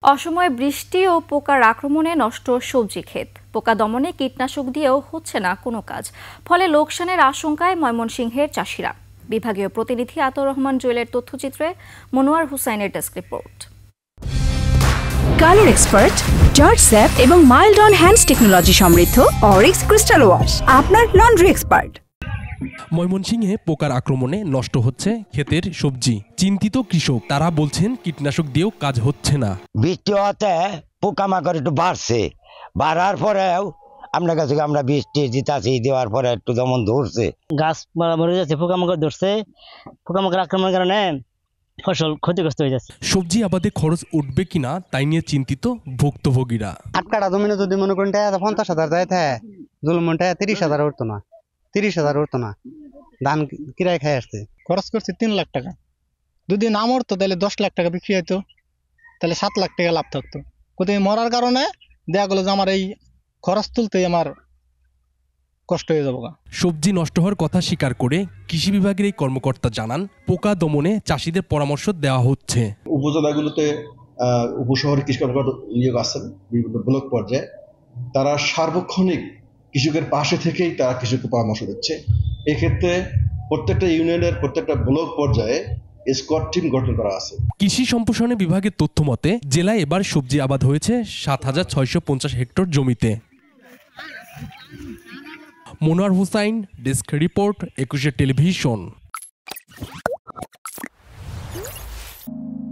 অসময়ে বৃষ্টি ও পোকার আক্রমণে নষ্ট সবজি ক্ষেত, পোকা দমনে কীটনাশক দিয়েও হচ্ছে না কোনো কাজ, ফলে লোকসানের আশঙ্কায় ময়মনসিংহের চাষিরা। বিভাগীয় প্রতিনিধি আতর রহমান জুয়েলের তথ্যচিত্রে মনোয়ার হুসাইনের desk report. Colour expert, George sap এবং মাইল্ড অন হ্যান্ডস টেকনোলজি সমৃদ্ধ অরিক্স ক্রিস্টাল ওয়াশ আপনার লন্ড্রি এক্সপার্ট। ময়মনসিংহে পোকার আক্রমণে নষ্ট হচ্ছে ক্ষেতের সবজি। চিন্তিত কৃষক, তারা বলছেন কীটনাশক দিয়েও কাজ হচ্ছে না। বৃষ্টি হতে পোকামাকড় একটু বাড়ছে, বাড়ার পরেও আপনার কাছে আমরা বৃষ্টি দিতেছি, দেওয়ার পরে একটু যেমন ধরছে, গাছ মরে যাচ্ছে, পোকামাকড় ধরছে। পোকামাকড় আক্রমণের কারণে ফসল ক্ষতিগ্রস্ত হয়ে যাচ্ছে। সবজি আবাদে খরচ উঠবে কিনা তাই নিয়ে চিন্তিত ভুক্তভোগীরা। 8 কাঠা জমিনে যদি মনে করেন 50,000 যায়, জুলমনটা 30,000 উঠতো না, 30,000 উঠতো না। ধান কিরায় খাই আসছে, খরচ করছে 3 লাখ টাকা। যদি না মরতো তাহলে 10 লাখ টাকা বিক্রি হইতো, তাহলে 7 লাখ টাকা লাভ থাকতো। কোথায় মরার কারণে দেখা গেলো যে আমার এই খরচ তুলতেই আমার কষ্ট হয়ে যাবো। সবজি নষ্ট হওয়ার কথা স্বীকার করে কৃষি বিভাগের এই কর্মকর্তা জানান, পোকা দমনে চাষিদের পরামর্শ দেওয়া হচ্ছে। উপজেলাগুলোতে উপশহরে কৃষি কর্মকর্তা নিয়োগ আছেন বিভিন্ন ব্লক পর্যায়ে, তারা সার্বক্ষণিক কৃষকের পাশে থেকেই তারা কৃষককে পরামর্শ দিচ্ছে। এক্ষেত্রে প্রত্যেকটা ইউনিয়নের প্রত্যেকটা ব্লক পর্যায়ে স্কোয়াড টিম গঠন করা আছে। কৃষি সম্প্রসারণ বিভাগের তথ্য মতে জেলায় এবার সবজি আবাদ হয়েছে 7,650 হেক্টর জমিতে। Monowar Hussain, desk report, 21 television.